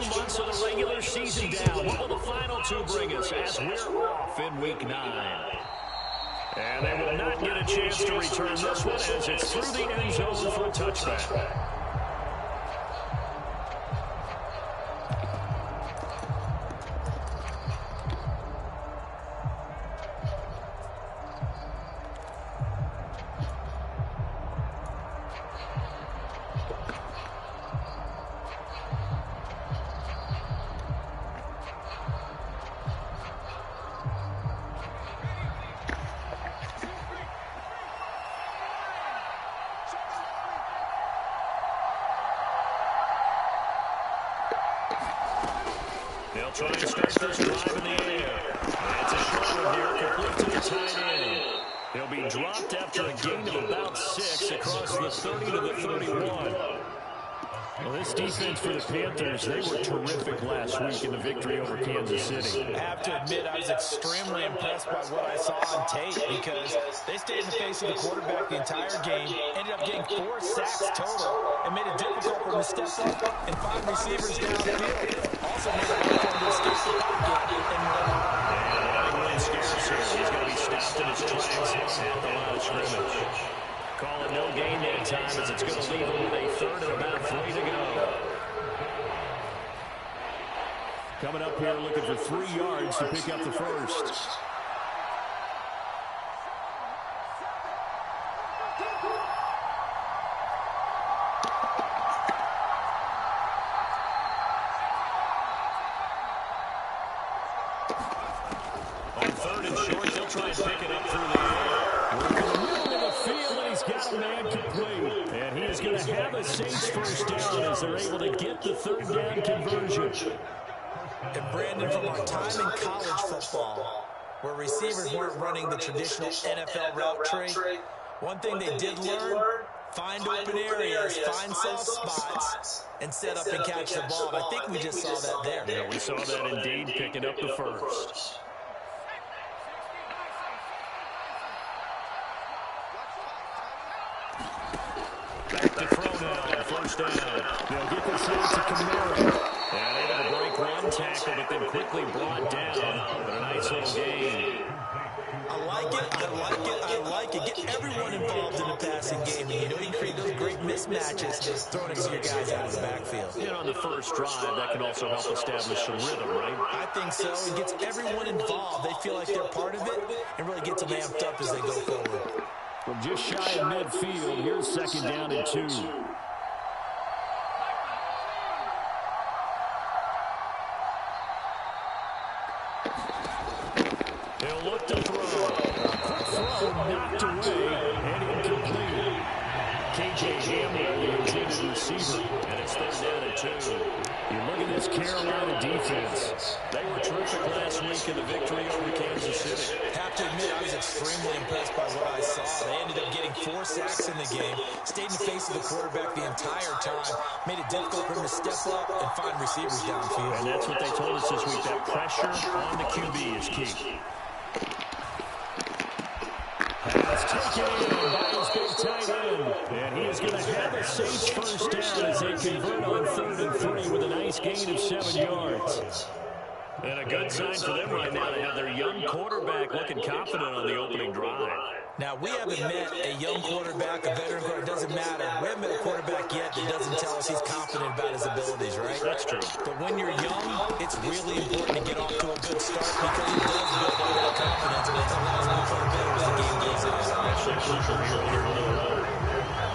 months of the regular season down. What will the final two bring us as we're off in Week 9? And they will not get a chance to return this one as it's through the end zone for a touchback. They'll try and start this drive in the air. It's a short one here, complete to the tight end. He'll be dropped after a gain of about 6 across the 30 to the 31. Well, this defense for the Panthers, they were terrific last week in the victory over Kansas City. I have to admit, I was extremely impressed by what I saw on tape because they stayed in the face of the quarterback the entire game, ended up getting 4 sacks total, and made it difficult for him to step up and find receivers downfield. Also made it hard for him to escape the pocket and run. And running scarce here. He's going to be stopped in his tracks at the line of scrimmage. Call it no gain that time as it's going to leave him with a third and about 3 to go. Coming up here looking for 3 yards to pick up the first. On 3rd and short, they'll try and pick it up through the air. Working the middle of the field, and he's got a man complete. And he is going to have a Saints first down as they're able to get the 3rd down conversion. And Brandon, from our time in college football, where receivers weren't running the traditional NFL route tree, one thing they did learn, find open areas, find soft spots, and set up and catch the ball. I think we just saw that there. Yeah, we saw that indeed, picking up the first. Back to throw now, first down. They'll get this out to Kamara. And able to break one tackle, but then quickly brought down. But a nice little gain. I like it, I like it, I like it. Get everyone involved in the passing game. You know, you create those great mismatches, throwing it to your guys out of the backfield. You know, on the first drive, that can also help establish some rhythm, right? I think so. It gets everyone involved. They feel like they're part of it and really gets them amped up as they go forward. From just shy of midfield, here's 2nd down and 2. He'll look to throw. A quick throw, knocked away, and incomplete. K.J. Hamler, the intended receiver, and it's 3rd down and 2. You look at this Carolina defense. They were terrific last week in the victory over Kansas City. Have to admit, I was extremely impressed by what I saw. They ended up getting 4 sacks in the game, stayed in the face of the quarterback the entire time, made it difficult for him to step up and find receivers downfield. And that's what they told us this week, that pressure on the QB is key. Pass taken in by his big tight end. And he is going to have a Saints first down as they convert on 3rd and 3 with a nice gain of 7 yards. And a good sign for them right now to have their young quarterback looking confident on the opening drive. Now, we haven't met a young quarterback, a veteran quarterback, it doesn't matter. We haven't met a quarterback yet that doesn't tell us he's confident about his abilities, right? That's true. But when you're young, it's really important to get off to a good start because it does build up that confidence and it allows them to play better as the game goes on. Especially crucial here when you're on the road.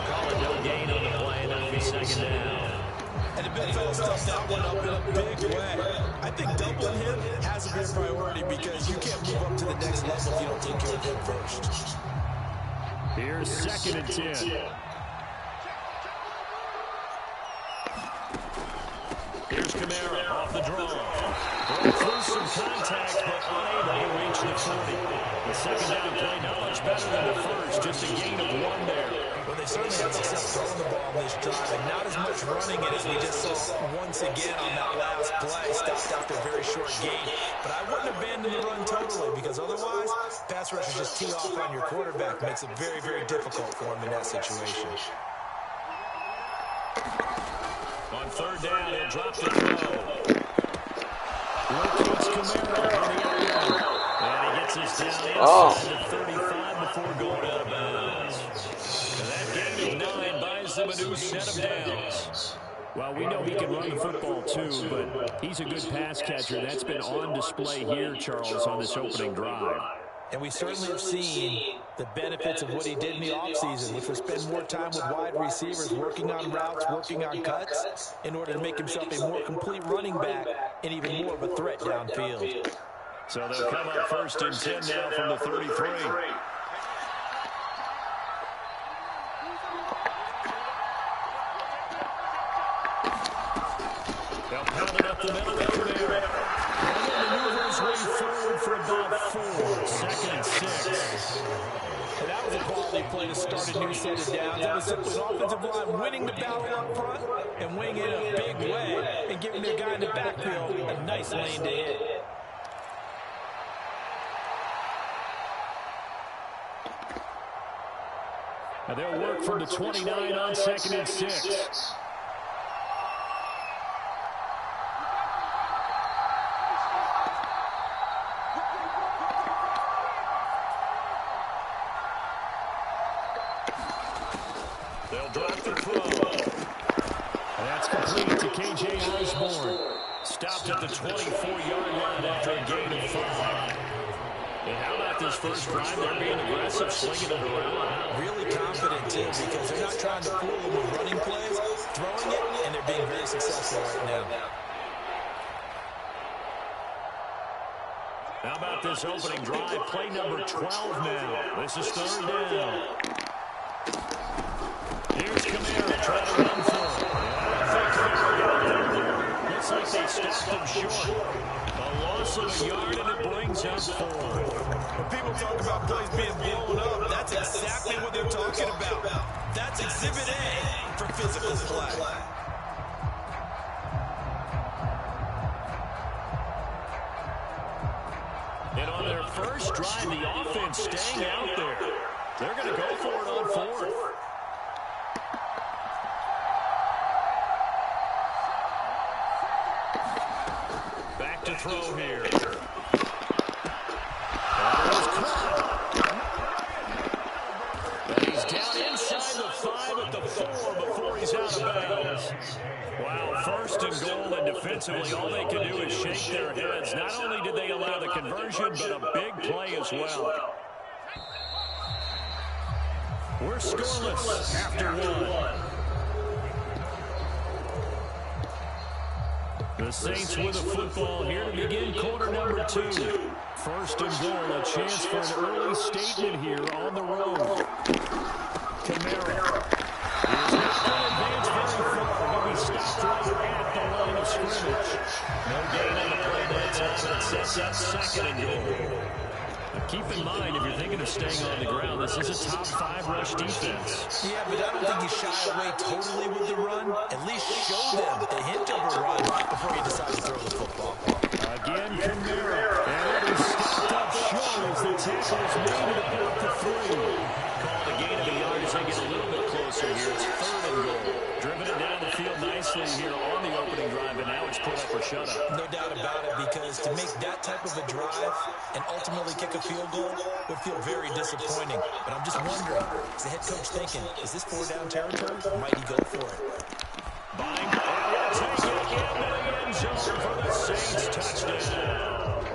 Call it no gain on the play, and that'll be 2nd down. And the big fella stuffed that one up in a big way. I think doubling him has to be a priority because you can't move up to the next level if you don't take care of him first. Here's 2nd and 10. Here's Kamara off the draw. Broke through some contact, but unable to reach the 40. The 2nd down play, not much better than the first, just a gain of 1 there. Well, they certainly had success throwing the ball on this drive, and not as much running it as we just saw once again on that last play. Stopped after a very short gain. But I wouldn't abandon the run totally, because otherwise, pass rushers just tee off on your quarterback. Makes it very, very difficult for him in that situation. On third down, he'll drop the throw. Locates Kamara on the outside. And he gets us down inside the 35 before going out of bounds. And that gain of 9 buys them a new set of downs. Well, we know he can run the football too, but he's a good pass catcher. That's been on display here, Charles, on this opening drive. And we certainly have seen the benefits of what he did in the offseason, which was spend more time with wide receivers, working on routes, working on cuts, in order to make himself a more complete running back and even more of a threat downfield. So they'll come up first and 10 now from the 33. They'll pound it up the middle of Kamara. And then maneuvers way forward for about 4. 2nd and 6. And that was a quality play to start a new set of downs. That was simply an offensive line winning the battle up front and winning it a big way and giving their guy in the backfield a nice lane to hit. Now they'll work from the 29 on 2nd and 6. They'll drop the throw. That's complete to K.J. Osborne. Stopped at the 24-yard line after a gain of 5. And how about this first drive? They're being aggressive, slinging it around. Really confident, too, because they're not trying to fool them with running plays, throwing it, and they're being very successful right now. How about this opening drive? Play number 12 now. This is third down. Here's Kamara trying to run for it. Looks like they stopped him short. A loss of a yard, and it brings up 4. When people talk about plays being blown up, that's exactly what they're talking about. That's Exhibit A for physical play. And on their first drive, the offense staying out there. They're going to go for it on 4th. Back to throw here. And he's down inside the 5 at the 4 before he's out of bounds. Wow, first and goal, and defensively all they can do is shake their heads. Not only did they allow the conversion, but a big play as well. We're scoreless after 1. The Saints with a football here to begin quarter number 2. First and goal, a chance for an early statement here on the road. Kamara is not going to advance very far. He'll be stopped right at the line of scrimmage. No gain on the play that time. It sets up 2nd and goal. Keep in mind, if you're thinking of staying on the ground, this is a top 5 rush defense. Yeah, but I don't think you shy away totally with the run. At least show them the hint of a run before you decide to throw the football. Again, Kamara. And it is stopped up short as the tackle is made at about the 3. Called a gain of a yard as they get a little bit closer here. It's 3rd and goal. Driven it down the field nicely here on the opening drive, and now it's put up or shut up. No doubt about it, because to make that type of a drive and ultimately kick a field goal would feel very disappointing. But I'm just wondering, is the head coach thinking, is this 4-down territory, or might he go for it? Bind will take it into the end zone for the Saints touchdown.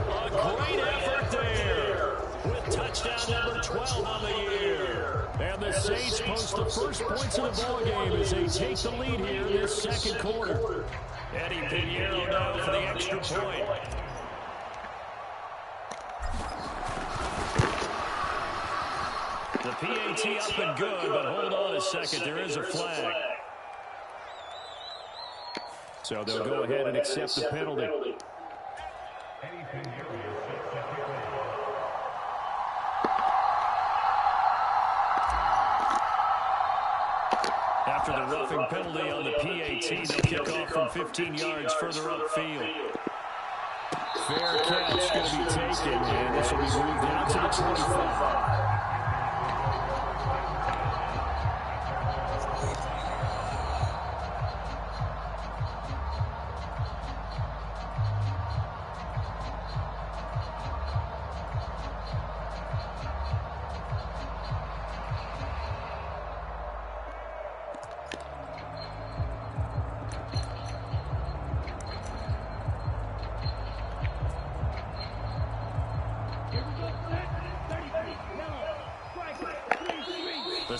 A great effort there with touchdown number 12 on the year. And the Saints post the first points of the ballgame as they take the lead here in this second quarter. Eddie Pinheiro now for the extra point. The PAT up and good, but hold on a second. There is a flag. So they'll go ahead and accept the penalty. After the roughing penalty on the PAT, they'll kick off from 15 yards further upfield. Fair catch going to be taken, and this will be moved out to the 25.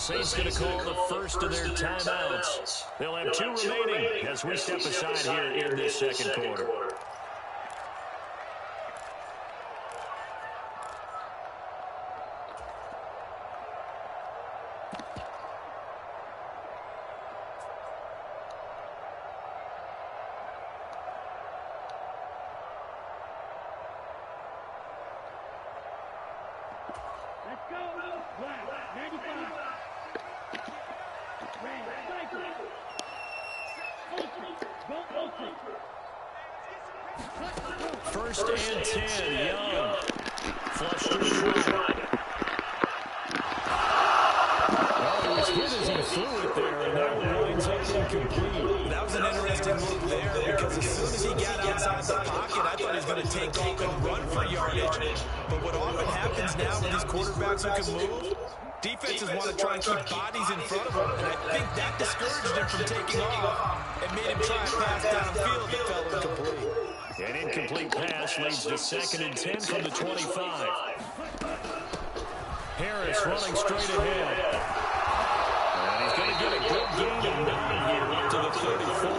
Saints going to call the first of their timeouts. They'll have 2 remaining as we step aside here in this second quarter. First and 10, Young. Flush to the right. Oh, he was hit as he threw it there, and that winds up incomplete. That was an interesting move there because as soon as he got outside the pocket, I thought he was going to take off and run for yardage. But what often happens now with these quarterbacks who can move, defenses want to try and keep bodies in front of him, and I think that discouraged him from taking off and made him try and pass downfield that fell incomplete. An incomplete pass leads to 2nd and 10 from the 25. Harris running straight ahead. And he's going to get a good gain of 9 here up to the 34.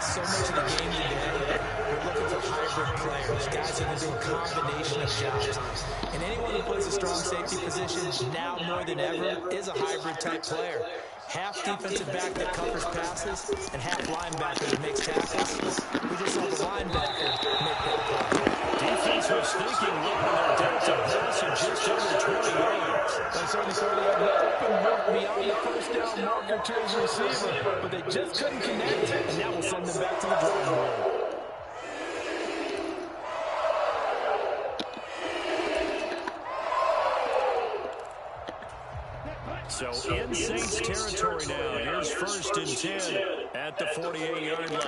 So much of the game today, we're looking for hybrid players, guys who can do a combination of jobs. And anyone who plays a strong safety position, now more than ever, is a hybrid-type player. Half defensive back that covers passes, and half linebacker that makes tackles. We just saw the linebacker make that play. Defense was thinking long their delta pass and just under 20 yards. They certainly started out open look beyond the first down marker to his receiver, but they just couldn't connect, and that will send them back to the drawing board. So in Saints territory now, here's 1st and 10 at the 48-yard line.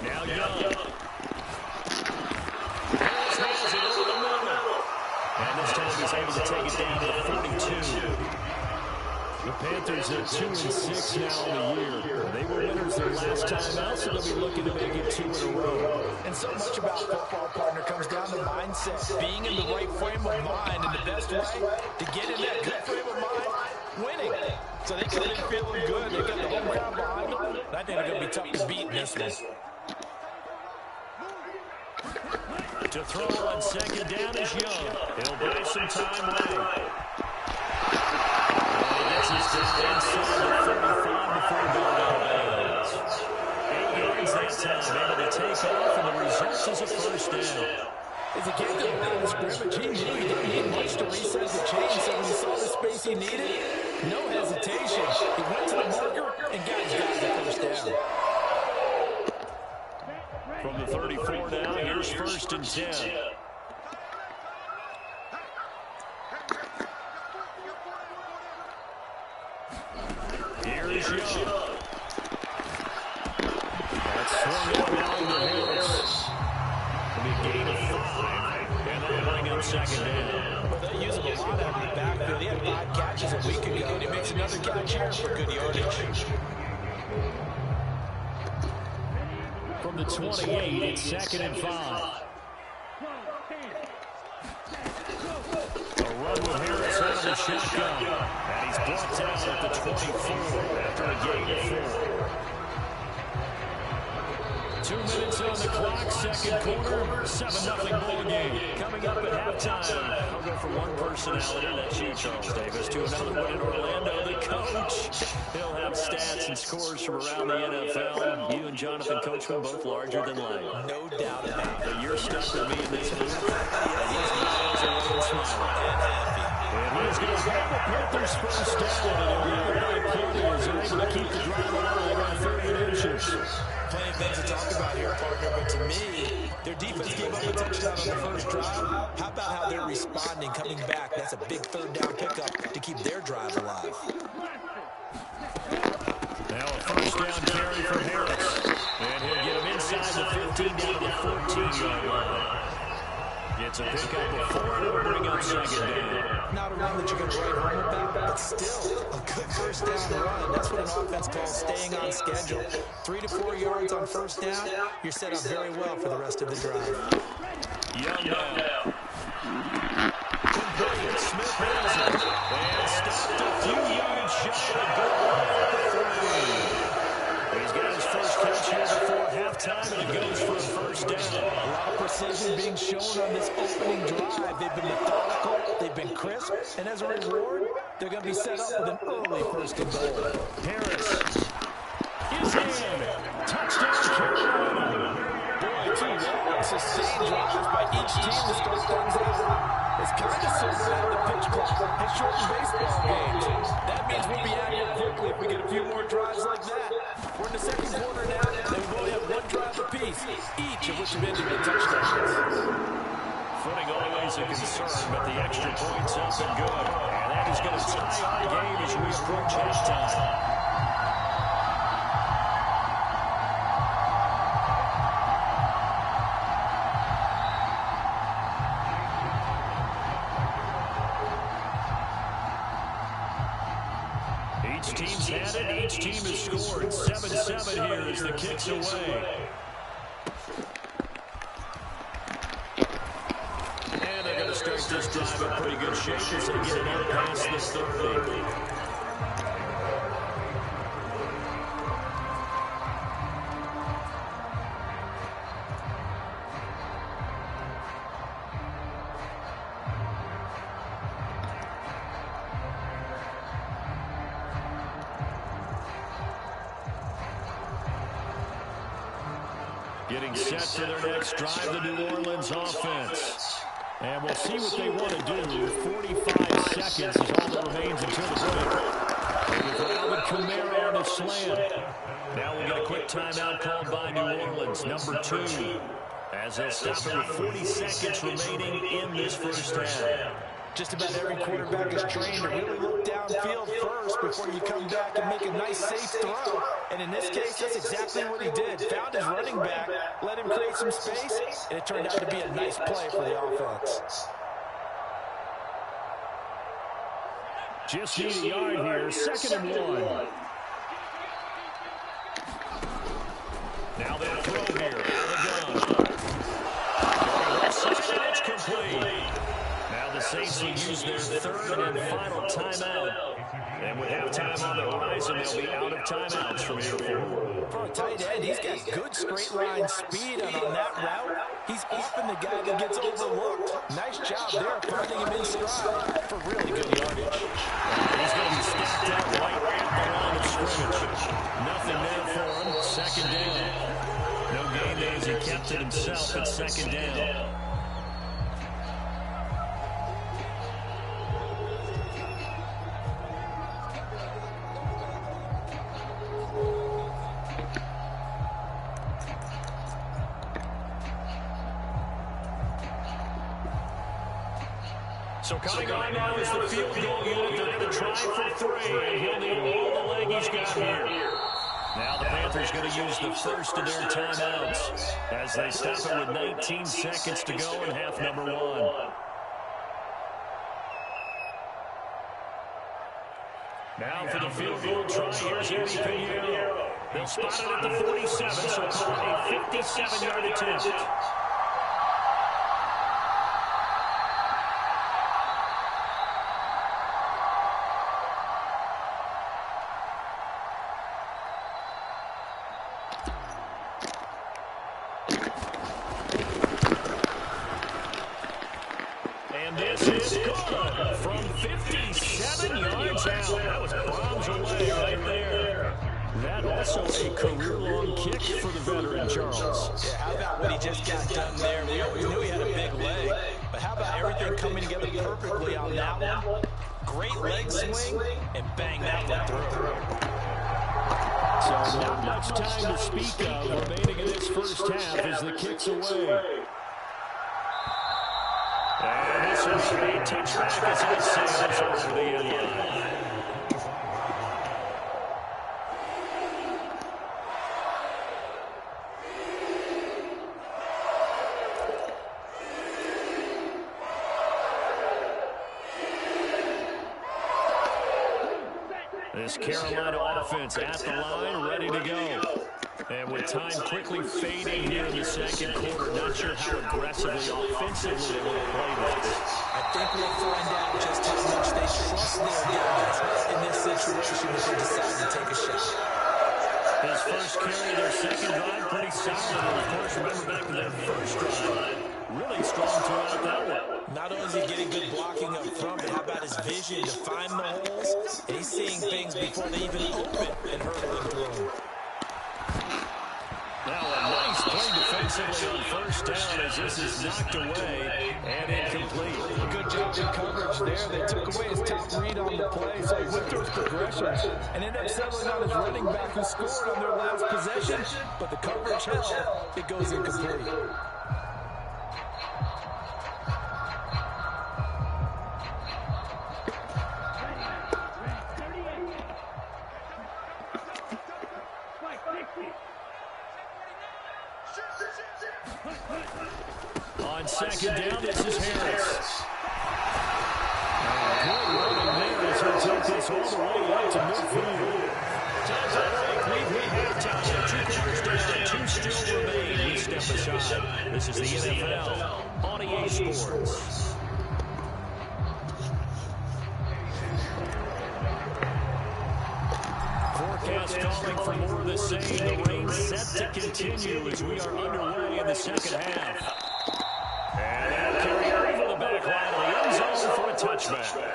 Now Young. Harris has it over the middle. And this time he's able to take it down to the 42. The Panthers are 2-6 now on the year. They were winners their last time out, so they'll be looking to make it 2 in a row. And so much about football, partner, comes down to mindset. Being in the right frame of mind, and the best way to get in that good frame of mind, winning. So they come in feeling good. They got the home crowd behind them. I think they're going to be tough to beat in this one. To throw on 2nd down is Young. He'll buy some time late. He's just inside the 35 before the ball out of bounds. 8 yards that time, able to take off, and the result is a first down. As he came to the line of scrimmage, he knew he didn't need much to reset the chain, so when he saw the space he needed, no hesitation. He went to the marker and got his guys a first down. From the 34 down, here's 1st and 10. Here's Young. That's swung out now to Harris. It'll be a gain of 5, and they'll bring up 2nd down. Well, they use him a lot out of the backfield. He had 5 catches a week ago, and he makes another catch here for good yardage. From the 28, it's 2nd and 5. A run with Harris out of the shotgun. And he's brought down at the 24 after a gain of 4. 2 minutes on the clock, second quarter, 7-0 ball game. Coming up at halftime, I'll go from one personality, that's you, Charles Davis, to another one in Orlando, the coach. He'll have stats and scores from around the NFL. You and Jonathan Coachman, both larger than life. No doubt about it. But you're stuck with me in this booth. He's miles away and smiling. And he's going to have the Panthers first down, and he'll be able to plenty as they're able to keep the drive alive on 38 inches. Plenty of things to talk about here, partner, but to me, their defense gave up a touchdown on the first drive. How about how they're responding, coming back? That's a big 3rd down pickup to keep their drive alive. Now a first down carry for Harris. And he'll get him inside the 15 down to the 14-yard line. It's a pickup of 4, and it'll bring up second down. Not a run that you're going to write home about, but still a good first down run. That's what an offense calls staying on schedule. 3 to 4 yards on first down, you're set up very well for the rest of the drive. Young now. Complete. Smith has it. And stopped a few yards shy of the goal line at the 3. He's got his first catch here before halftime, and it goes for a first down. A lot of precision being shown on this opening drive. They've been methodical, they've been crisp, and as a reward, they're going to be set up with an early first and goal. Harris is in. Touchdown, Carolina. Boy, 2 long, sustained drives by each team to start things out. It's kind of similar to the pitch clock and shortened baseball games. That means we'll be out here quickly if we get a few more drives like that. We're in the second quarter now, and we only have 1 drive apiece, each of which have ended in touchdowns. Footing always a concern, but the extra point's up and good. And that is going to tie our game as we approach halftime. Each team's had it. Each team has scored. 7-7 here as the kick's away. And they're going to start this drive in pretty good shape as they get it out past the 30. Getting set for their next drive, the New Orleans offense. And we'll see what they want to do. 45 seconds is all that remains until the break. With Alvin Kamara on the slant. Now we'll get a quick timeout called by New Orleans, number 2. As they'll stop it with 40 seconds remaining in this first half. Just about every quarterback is trained to really look downfield first before you come back and make a nice, safe throw. And in this case, that's exactly what he did. Found his running back, let him create some space, and it turned out to be a nice play for the offense. Just need a yard here, 2nd and 1. Now they'll throw here, out of the gun. Left side, and it's complete. Now the Saints will use their 3rd and final timeout. And with halftime on the horizon, they'll be out of timeouts from here forward. For a tight end, he's got good straight line speed, and on that route, he's often the guy that gets overlooked. Nice job there, finding him in stride for really good yardage. He's going to be stacked out right at the line of scrimmage. Nothing there for him. 2nd down. No gain there as he kept it himself at 2nd down. So coming on now is the field goal unit. They're going to try for 3, and he'll need all the leg he's got here. Now the Panthers going to use the first of their timeouts as they stop it with 19 seconds to go in half number 1. Now for the field goal try, here's Eddie Pinheiro. They'll spot it at the 47, so call it a 57-yard attempt. And this is good from 57 yards out. That was bombs away right there. That also a career-long kick for the veteran, Charles. Yeah, how about what he just got done there? We always knew he had a big leg, but how about everything coming together perfectly on that one? Great leg swing, and bang that one through. So not much time to speak of remaining in this first half as the kick's away. And this is a touchback as it sails over the end line. This Carolina offense at the line, ready to go. And with time quickly fading here in the second quarter, not sure how aggressively, offensively they want to play this. I think we'll find out just how much they trust their guys in this situation if they decide to take a shot. His first carry, their second drive, pretty solid. And of course, remember back to their first drive. Really strong throughout that one. Not only is he getting good blocking up front, but how about his vision to find the holes? And he's seeing things before they even open and hurdling through them. Now a nice play defensively on first down as this is knocked away and incomplete. Good job in coverage there. They took away his top read on the play, so he went through his progressions and ended up settling on his running back who scored on their last possession, but the coverage held. It goes incomplete. On second down, this is Harris. Good running there as he'll take this all the way out to midfield. Time's up, break. We have time. 2 quarters down, 2 still remain. We step aside. This is the NFL on EA Sports. Forecast calling for more of the same. The rain set to continue as we are underway in the second half. And that'll carry over the back line of the end zone for a touchback.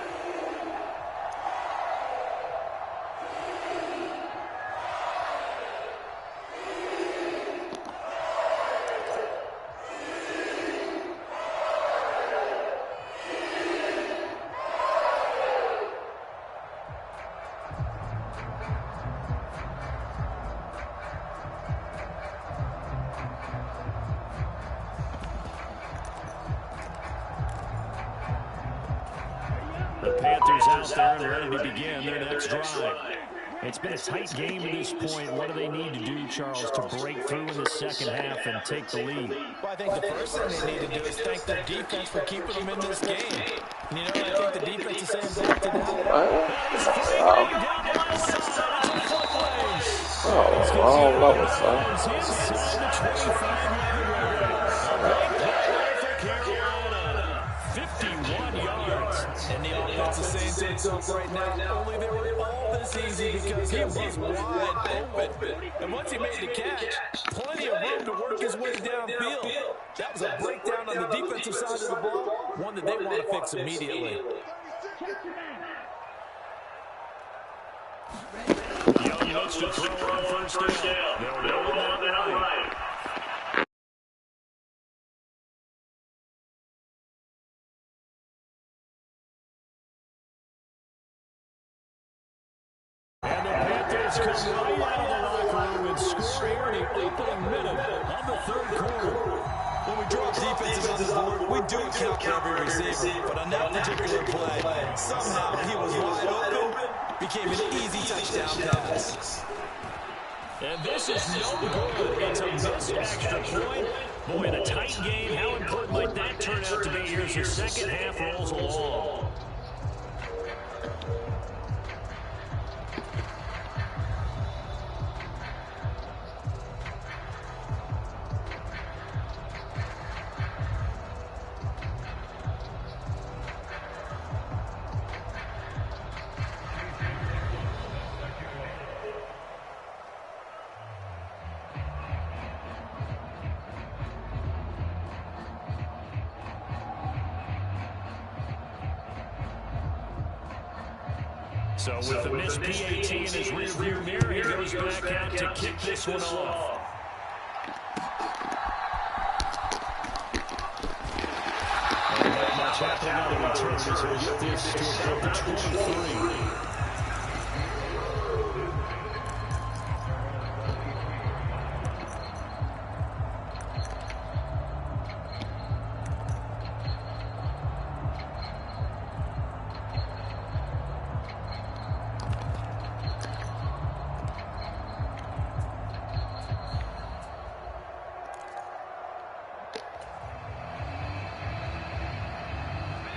The Panthers out there and ready to begin their next drive. It's been a tight game to this point. What do they need to do, Charles, to break through in the second half and take the lead? Well, I think the first thing they need to do is thank their defense for keeping them in this game. And you know, I think the defense is saying back to that. That was And the offense is saying to itself right now, only they were all this easy because he was wide open. And once he made the catch, plenty of room to work his way downfield. That was a breakdown on the defensive side of the ball, one that they want to fix immediately. Young looks to throw on first down. They'll roll out the line. And the Panthers come right out of the locker room and score here in the opening minute of the third quarter. When we drop defenses on the board, we do count for every receiver. But on that particular play, somehow he was wide open, became an easy touchdown pass. And this is no good. It's a missed extra point. Boy, in a tight game, how important might that turn out to be here as the second half rolls along? So with the missed PAT in his rearview mirror, he goes back out to kick this one off. And not much happening on the return as he'll get this to about the 23.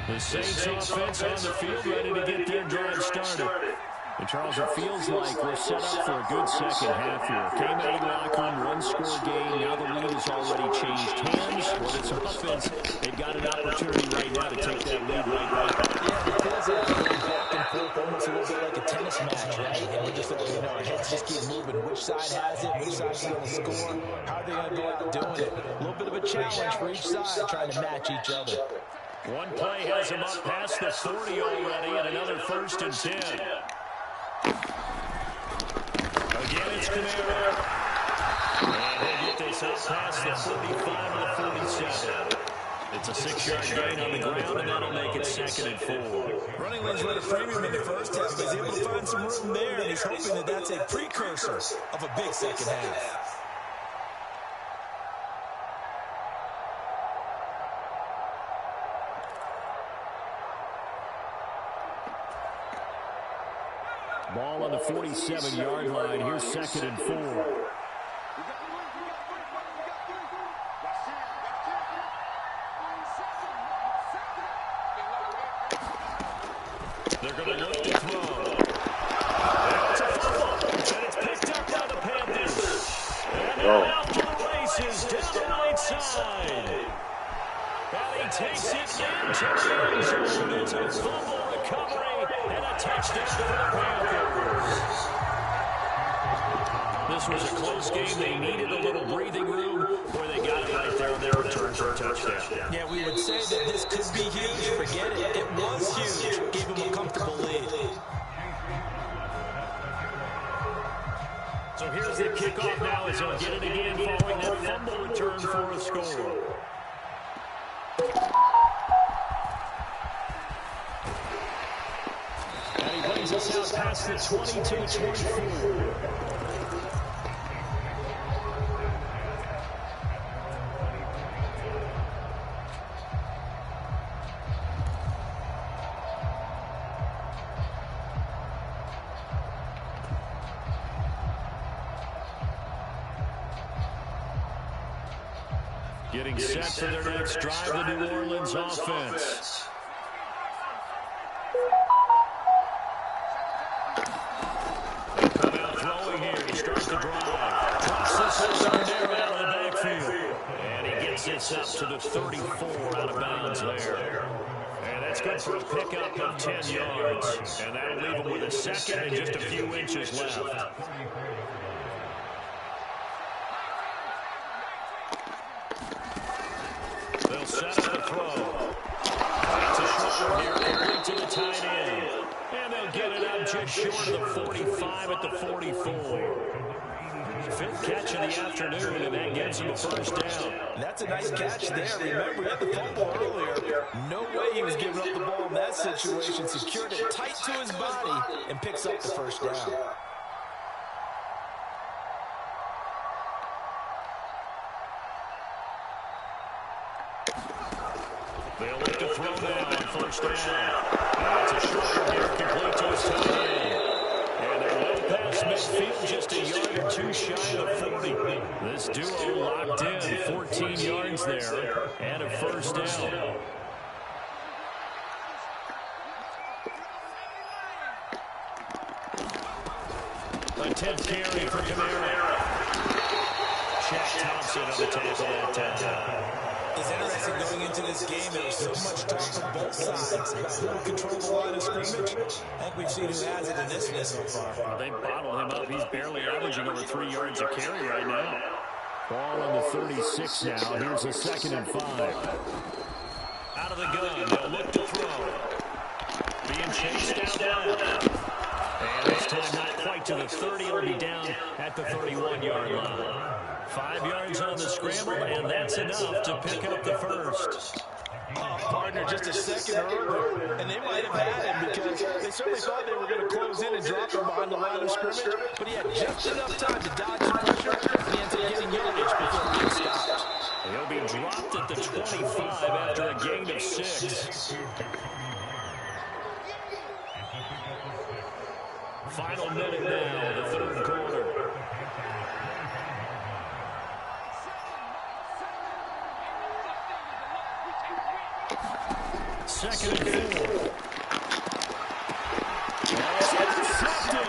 The Saints offense on the field ready to get their drive started. And Charles, it feels like we're set up for a good second half here. Came out of the locker room, one-score game. Now the lead has already changed hands. For this offense, they've got an opportunity right now to take that lead right back. Yeah, it feels like going back and forth, almost a little bit like a tennis match, right? And we're just looking, our heads just keep moving. Which side has it? Which side's going to score? How are they going to go out doing it? A little bit of a challenge for each side, trying to match each other. One play has him up past the 40 already, and another 1st and 10. Again, it's Kamara. And he'll get this up past the 45 to the 47. It's a 6-yard gain on the ground, and that'll make it 2nd and 4. Running lanes were at a premium in the first half, but he's able to find some room there, and he's hoping that that's a precursor of a big second half. Ball on the 47-yard line. Here's 2nd and 4. They're going to look to throw. It's a fumble, and it's picked up by the Panthers. And they're out to the races down the right side. And he takes it into the end zone. It's a fumble recovery and a touchdown for the Panthers. This was a close game. They needed a little breathing room where they got it right there on their return for a touchdown. Yeah, we would say that this could be huge. Forget it. It was huge. Gave him a comfortable lead. So here's the kickoff now as he'll get it again following that fumble return for a score. And he brings us out past the 22-24. Getting set for their next drive, the New Orleans offense. They come out throwing here to start the drive. Drops this one there out of the backfield. And he gets this up to the 34 out of bounds there. And that's good for a pickup of 10 yards. And that'll leave him with a second and just a few inches left. They'll set up the throw. It's a short one here, complete to the tight end. And they'll get it up just short of the 45 at the 44. 5th catch of the afternoon, and that gives him a first down. That's a nice catch there. Remember, he had the fumble earlier. No way he was giving up the ball in that situation. Secured it tight to his body and picks up the first down. They'll look to throw now on first down. That's a short one here, complete to his tight end. And they're well past midfield, just a yard or two shy of the 40. This duo locked in, 14 yards there, and a first down. A 10th carry for Kamara. Shaq Thompson on the tackle that time. It's interesting going into this game. There was so much talk on both sides about who will control the line of scrimmage. I think we've seen who has it in this one so far. Well, they bottled him up. He's barely averaging over 3 yards a carry right now. Ball on the 36 now. Here's a 2nd and 5. Out of the gun. They'll look to throw. Being chased out left. And this time not quite to the 30. It'll be down at the 31-yard line. 5 yards on the scramble, and that's enough to pick up the first. Partner just a second earlier, and they might have had him because they certainly thought they were going to close in and drop him behind the line of scrimmage, but he had just enough time to dodge the pressure, and he ends up getting yardage before being stopped. He'll be dropped at the 25 after a gain of 6. Final minute now, the 3rd quarter. Second and 4. It's intercepted.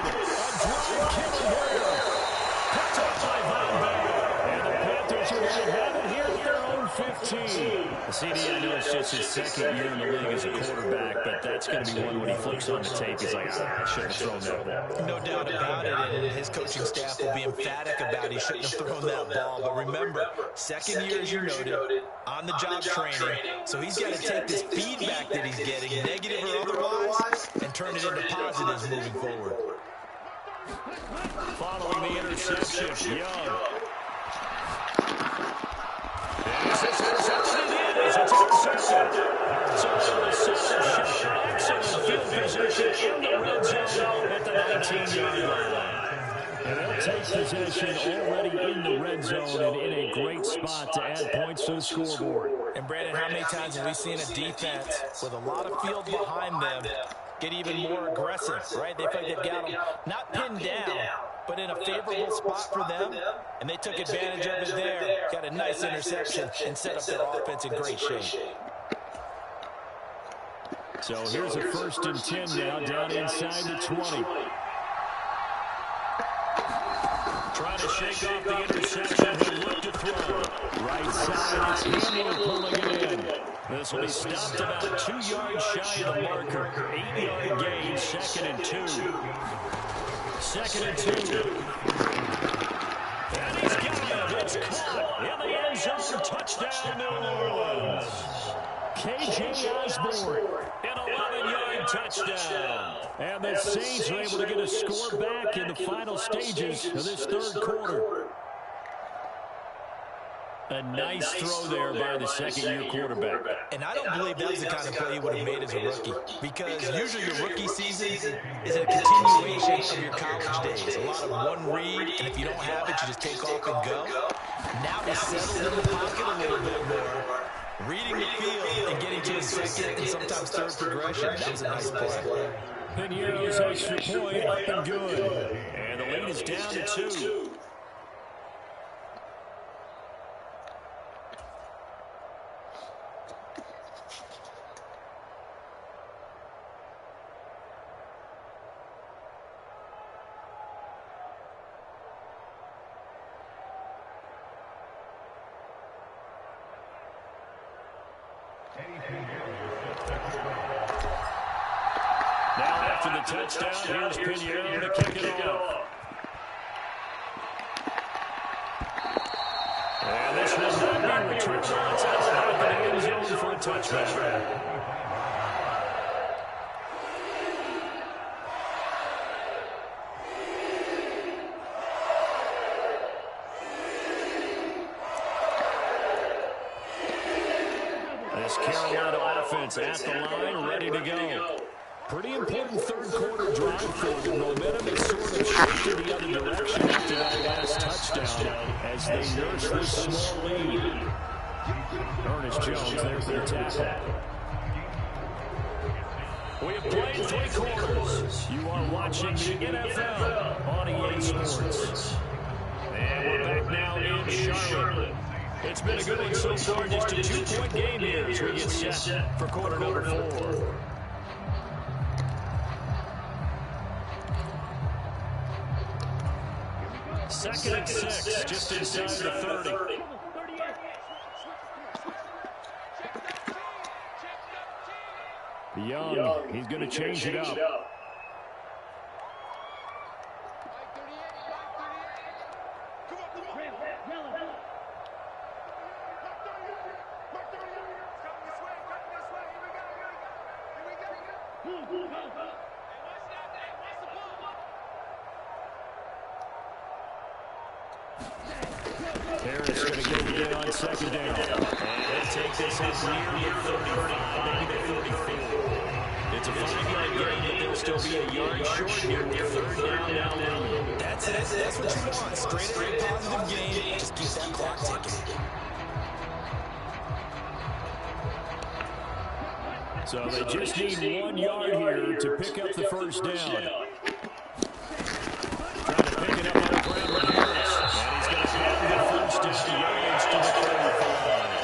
15. CD, I know it's just his second year in the league as a quarterback, but that's going to be one when he flips on the tape. He's like, I shouldn't have thrown that ball. No doubt about it, and his coaching staff will be emphatic about he shouldn't have thrown that ball. But remember, second year, as you noted, on-the-job training, so he's got to take this feedback that he's getting, negative or otherwise, and turn it into positives moving forward. Following the interception, Young. Is this interception? It is. It's intercepted. So excellent field position in the red zone at the 19-yard line. And they'll take possession already in the red zone and in a great spot to add points to the scoreboard. And Brandon, how many times have we seen a defense with a lot of field behind them get even more aggressive, right? They feel like they've got them not pinned down, but in a favorable spot for them, and they took advantage of it there, got a nice interception, and set up their offense in great shape. So here's a 1st and 10 now, down inside the 20. Trying to shake off the interception, he'll look to throw. Right side, it's Hamler pulling it in. This will be stopped about 2 yards shy of the marker. 8-yard gain, 2nd and 2. 2nd and 2. And he's got it. It's caught in the end zone. Touchdown, New Orleans. K.J. Osborne, an 11-yard touchdown. And the Saints are able to get a score back in the final stages of this 3rd quarter. A nice throw there by the second-year quarterback. And I don't believe that was the kind of play he would have made as a rookie. Because usually your rookie season is a continuation of your college days. A lot of one read, and if you don't have it, you just take off and go. Now he's settled in the pocket a little bit more, reading the field and getting to his second and sometimes third progression. That was a nice play. Pinero's extra point up and good. And the lead is down to 2. Now after the touchdown, here's Pinheiro to kick it off. And this will not be returned. It's outside of the end zone for a touchback. This Carolina offense at the line, ready to go. Pretty important 3rd quarter drive for them. Momentum has sort of shifted the other direction after that last touchdown as they nurse this small lead. Ernest Jones there for the tackle. We have played 3 quarters. You are watching the NFL on EA Sports. And we're back now in Charlotte. It's been a good one so far. Just a 2-point game here as we get set for quarter number 4. Second and 6, just inside the 30. Young, he's going to change it up. Harris going to get it in on 2nd down. And they take this up near the 35, maybe the 34. It's a 5-yard gain, but they'll still be a yard short here with 3rd down now. That's it. That's what you want. Straight away positive game. Just keep that clock ticking. So they just need 1 yard here to pick up the 1st down. Trying to pick it up on the ground with Harris. And he's going to have the 1st down yards to the 35.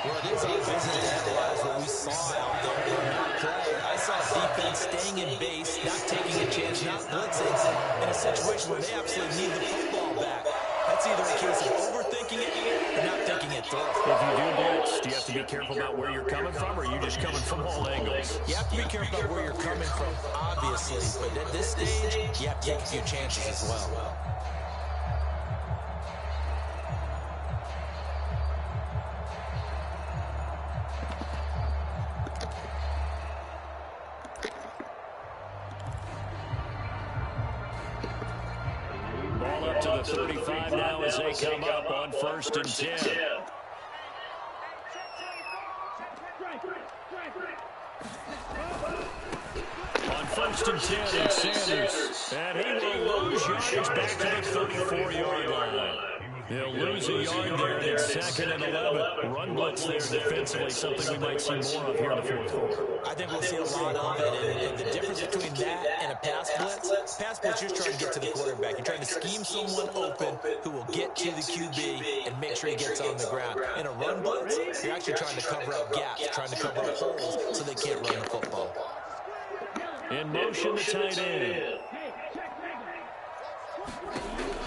Well, it is easy to analyze what we saw out there in that play. I saw defense staying in base, not taking a chance, not blitzing, in a situation where they absolutely need the football back. That's either a case of overthinking it or not thinking it can't throw. If you do blitz, do you have to be careful about where you're coming from, or are you just coming from all angles? You have to be careful about where you're coming from, obviously. But at this stage, you have to take a few chances as well. Ball up to the 35 now as they come up on 1st and 10. On 1st and 10, it's Sanders. And he will lose yards back to the 34-yard line. They'll lose a yard there, and it's 2nd and 11. Run blitz there defensively, something we might see more of here in the fourth quarter. I think we'll see a lot of it, and the difference between that and a pass blitz, you're trying to get to the quarterback. You're trying to scheme someone open who will get to the QB and make sure he gets on the ground. In a run blitz, you're actually trying to cover up gaps, trying to cover up holes so they can't run the football. In motion, the tight end.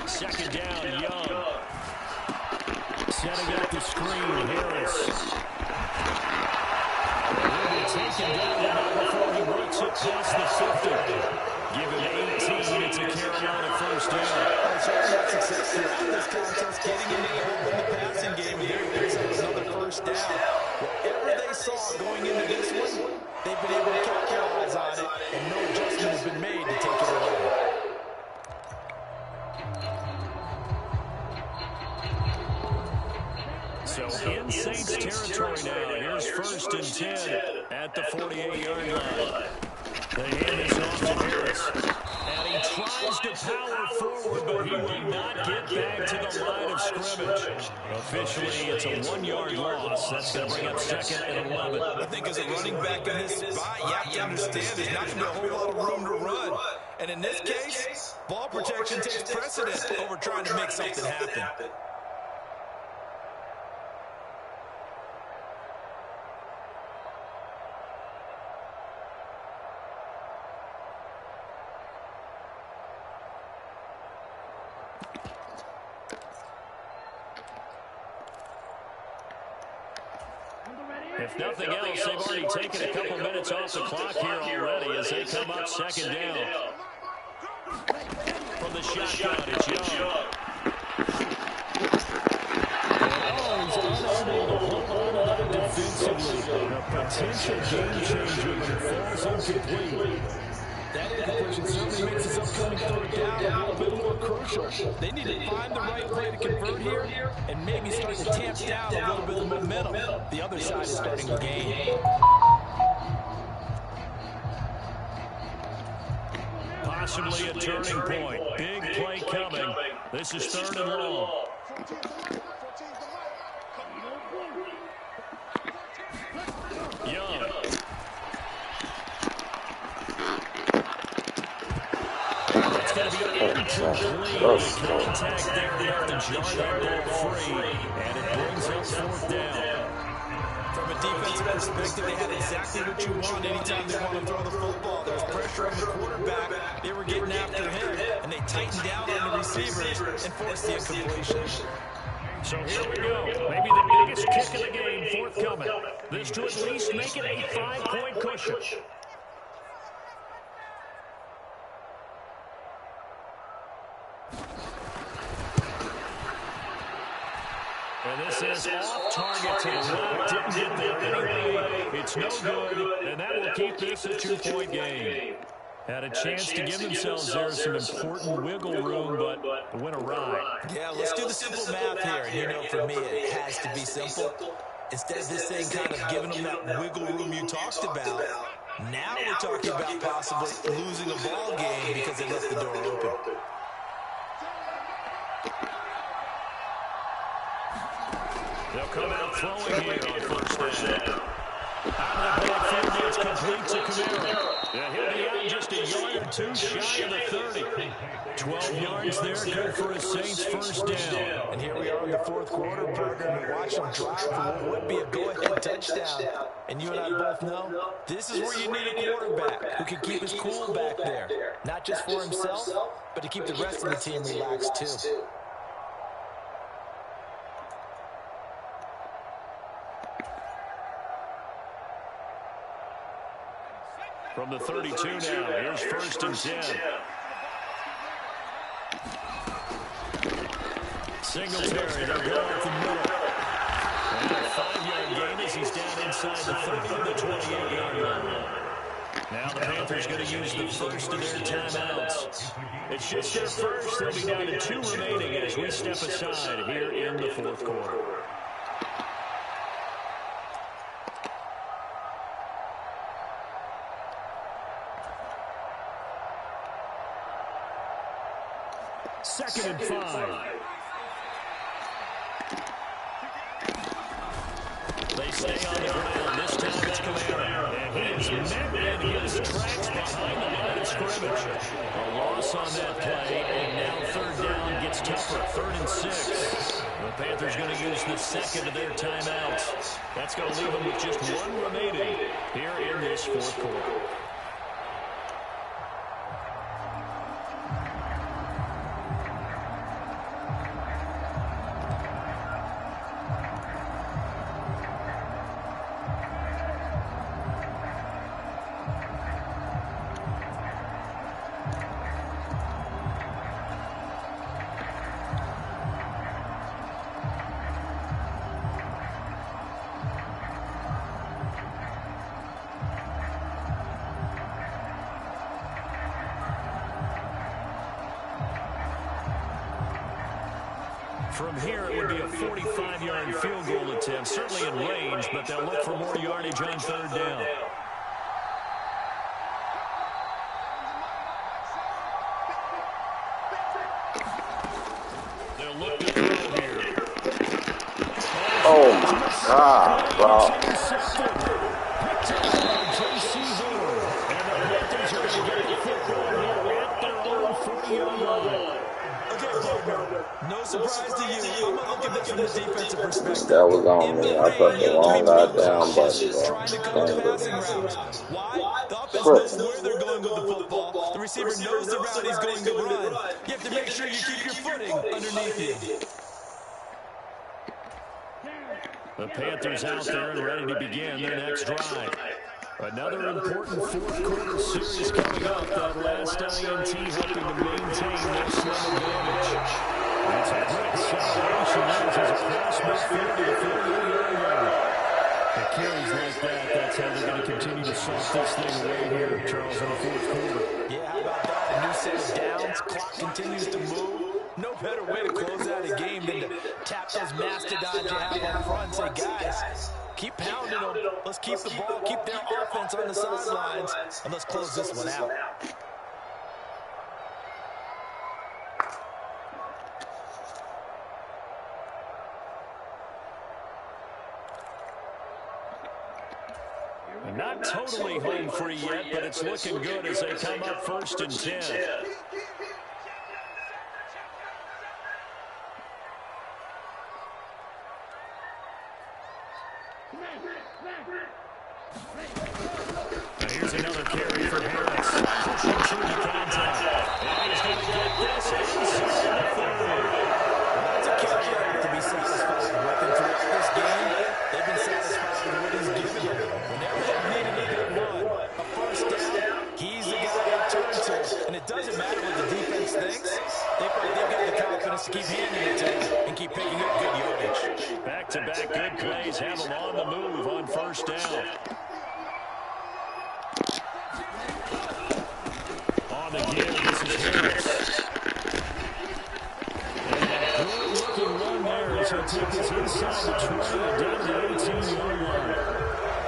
2nd down, Young. Setting up the screen, Harris. Will be taken down before he works it past the 50. Give him 18. It's a Carolina 1st down. Certainly success throughout this contest, getting in the passing game, and there picks up another 1st down. Whatever they saw going into this one, they've been able to capitalize on it, and no adjustment has been made to take it away. So in Saints territory now, here's 1st and 10 at the 48-yard line. They hand this off to Harris. And he tries to power forward, but he will not get back to the line of scrimmage. Officially, it's a 1-yard loss. That's going to bring up 2nd and 11. I think as a running back in this spot, you have to understand there's not going to be a whole lot of room to run. And in this case, ball protection takes precedence over trying to make something happen. If nothing else, they've already taken a couple minutes off the clock here already as they come up 2nd down. From the shotgun, it's Young. He's unable to hold on to that defensively. A potential game changer, but it falls incomplete. That incompletion certainly makes his upcoming 3rd down a little bit more crucial. They need to find the right play to convert here and maybe start to tamp down a little bit of momentum. The other side is starting to gain. Possibly a turning point. Big play coming. This is 3rd and long. Young. It's going to be incomplete. Contact there enough to jar that ball free, and it brings up 4th down. From a defensive perspective, they had exactly what you want anytime they want to throw the football. There was pressure on the quarterback. They were getting after him, and they tightened down on the receivers and forced the incompletion. So here we go. Maybe the biggest kick of the game forthcoming. This to at least make it a 5-point cushion. And this is off target to the left. Didn't get there anyway. It's no good, and that will keep this a 2-point game. Had a chance to give themselves there some important wiggle room, but went awry. Yeah, let's do the simple math here. You know, for me, it has to be simple. Instead of this thing kind of giving them that wiggle room you talked about, now we're talking about possibly losing a ball game because they left the door open. They'll come out throwing here on 1st down. Out of the backfield, it's complete to Kamara. He'll be out just a yard or two shy of the 30. 12 yards there, good for a Saints 1st down. And here we are in the 4th quarter, program, and watch them drive for what would be a go-ahead touchdown. And you and I both know this is where you need a quarterback who can keep his cool back there. Not just for himself, but to keep the rest of the team relaxed too. From the 32 now, here's 1st and 10. Singletary, they'll go up the middle. And a 5-yard gain as he's down inside the 30 to the 28-yard line. Now the Panthers going to use the first of their timeouts. It's just their first. They'll be down to 2 remaining as we step aside here in the 4th quarter. Second and 5. They stay on the ground. This time it's Kamara. And he is met in his tracks behind the line of scrimmage. A loss on that play, and now 3rd down gets tougher. 3rd and 6. The Panthers going to use the second of their timeouts. That's going to leave them with just 1 remaining here in this 4th quarter. From here, it would be a 45-yard field goal attempt, certainly in range, but they'll look for more yardage on 3rd down. They'll look to throw here. Oh, my God, bro. No surprise to you. I'm going to look at this from the defensive perspective. That was on me. I pressed the wrong goddamn button, bro. Trying to come to passing routes. Why? The offense knows where they're going with the football. The receiver knows the route he's going to run. You have to make sure you keep your footing underneath you. The Panthers out there and ready to begin their next drive. Another important 4th quarter series coming up. That last INT helping to maintain their slim advantage. That's a great celebration. That is across midfield to the 48-yard line. The carries like that, that's how they're going to continue to salt this thing away here, Charles, in the 4th quarter. Yeah, how about that? A new set of downs. Clock continues to move. No better way to close out a game than to tap those mastodons you have up front and say, guys, keep pounding them. Let's keep the ball, keep their offense on the sidelines, and let's close this one out. Not totally home free yet, but it's looking good as they come up 1st and 10. Now here's another carry for Harris. Pushing through the contact. And he's going to get this inside the 30. That's a carry to be satisfied with. And throughout this game, they've been satisfied with what he's given them. Whenever they've needed a good run, a 1st down, he's the guy they turn to. And it doesn't matter what the defense thinks. They feel like they've got the confidence to keep handing it to him and keep picking up good yardage. Back-to-back good plays have them on the move on 1st down. On the give, this is Harris. And a good-looking run there as he'll take us inside the 20 and down to the 18-yard line.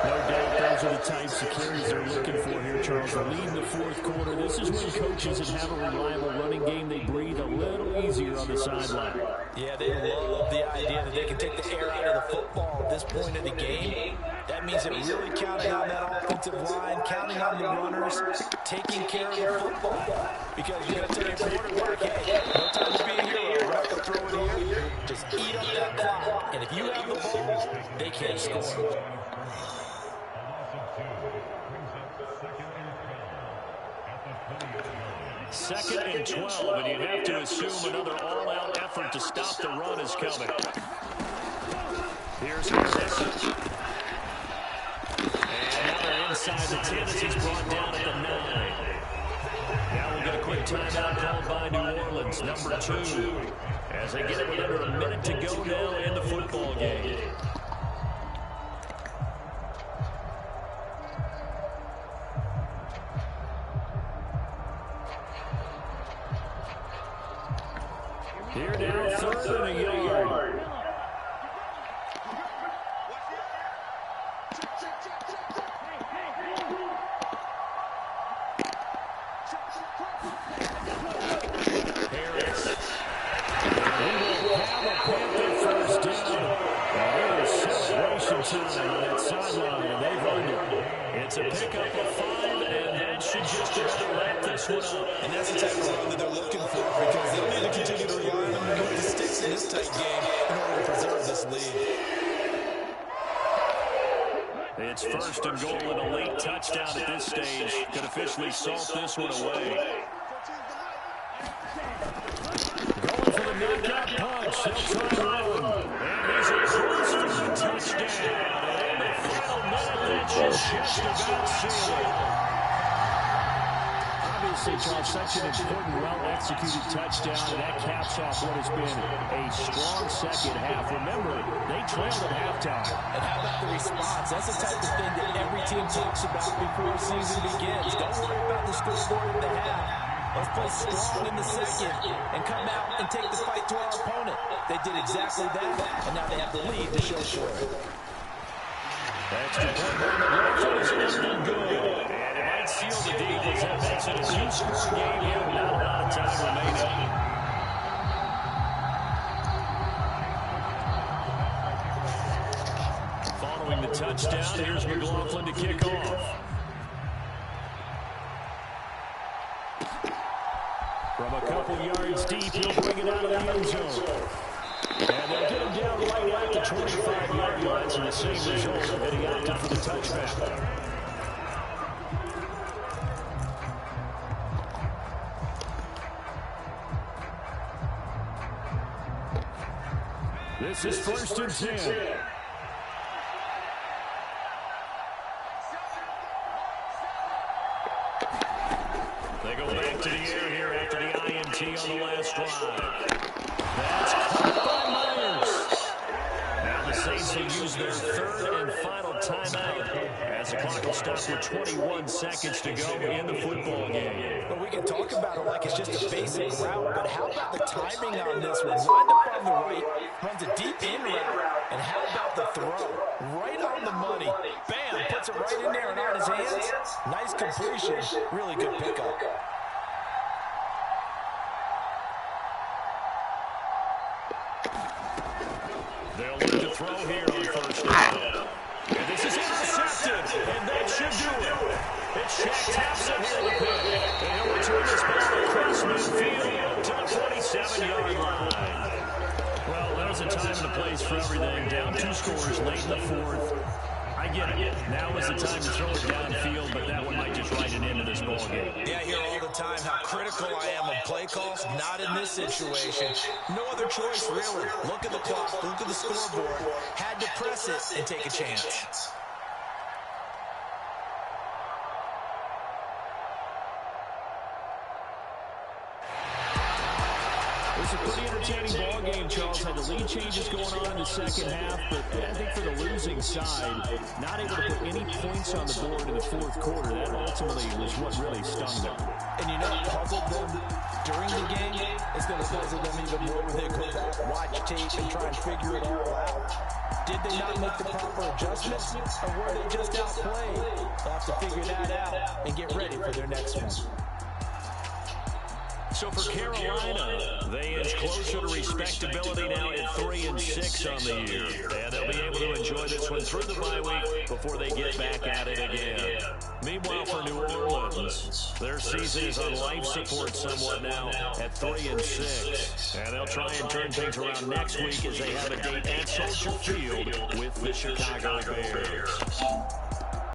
No doubt those are the types of carries they're looking for here, Charles. They're leading the 4th quarter. This is when coaches that have a reliable running game, they breathe a little easier on the sideline. Yeah, they love the idea that they can take the air out of the football at this point of the game. That means that really counting on that offensive line, counting on the runners, taking care of the football. Because you're going to tell your quarterback, hey, no time to be a hero. We're not going to throw it here. Just eat up that clock. And if you have the ball, they can't score. Second and 12, and you'd have to assume another all-out effort to stop the run is coming. Here's Harris. And now they're inside the 10 as he's brought down timeout called by New Orleans, number 2. As they get it with under a minute to go now in the football game. Here now, 3rd and a yard. Harris. He will have a Panther first down. And it is celebration time on that sideline, and they've earned it. It's a pickup of 5, and that should just about wrap this one up. And that's the type of run that they're looking for, because they'll need to continue to rely on them to move the sticks in this tight game in order to preserve this lead. It's 1st and goal, and a late touchdown at this stage could officially salt this one away. Going for the knockout punch. They'll try to run. And he's across for the touchdown. And in the final minute, that should just about seal it. Obviously, Charles, such an important, well-executed touchdown, and that caps off what has been a strong second half. Remember, they trailed at halftime. And how about the response? That's the type of thing that every team talks about before the season begins. Don't worry about the scoreboard at the half. Let's play strong in the second and come out and take the fight to our opponent. They did exactly that, and now they have the lead to show for it. Extra point by McLaughlin is no good. And it might seal the deal as that makes it a 2-score game here. Not a lot of time remaining. Following the touchdown, here's McLaughlin to kick off. From a couple yards deep, he'll bring it out of the end zone. And they'll get him down right at the 25-yard line, and the same result that he opted for the touchback. This is 1st and 10. They go back to the air here after the INT on the last drive. That's caught by Myers. Now the Saints will use their 3rd and final timeout as the clock will stop with 21 seconds to go in the football game. But we can talk about it like it's just a basic route, but how about the timing on this one? Lined up on the right, runs a deep in route, and how about the throw? Right on the money. Bam, puts it right in there and on his hands. Nice completion, really good pickup. They'll look to throw here on 1st down. And this is intercepted, and that should do it. It's Shaq Thompson here in the pick. And he'll return this ball across midfield to the 27-yard line. Well, there's a time and a place for everything. Down 2 scores late in the 4th. I get it. Now is the time to throw it downfield, but that one might just write an end to this ball game. Yeah, I hear all the time how critical I am of play calls. Not in this situation. No other choice, really. Look at the clock. Look at the scoreboard. Had to press it and take a chance. It's a pretty entertaining ball game, Charles. Had the lead changes going on in the second half, but I think for the losing side, not able to put any points on the board in the 4th quarter. That ultimately was what really stung them. And you know what puzzled them during the game? It's going to puzzle them even more when they go back, watch tape, and try and figure it all out. Did they not make the proper adjustments, or were they just outplayed? They'll have to figure that out and get ready for their next one. So for Carolina, they inch closer to respectability now at 3 and 6 on the year. And they'll be able to enjoy this one through the bye week before they get back at it again. Meanwhile, for New Orleans, their season is on life support somewhat now at 3 and 6. And they'll try and turn things around next week as they have a date at Soldier Field with the Chicago Bears.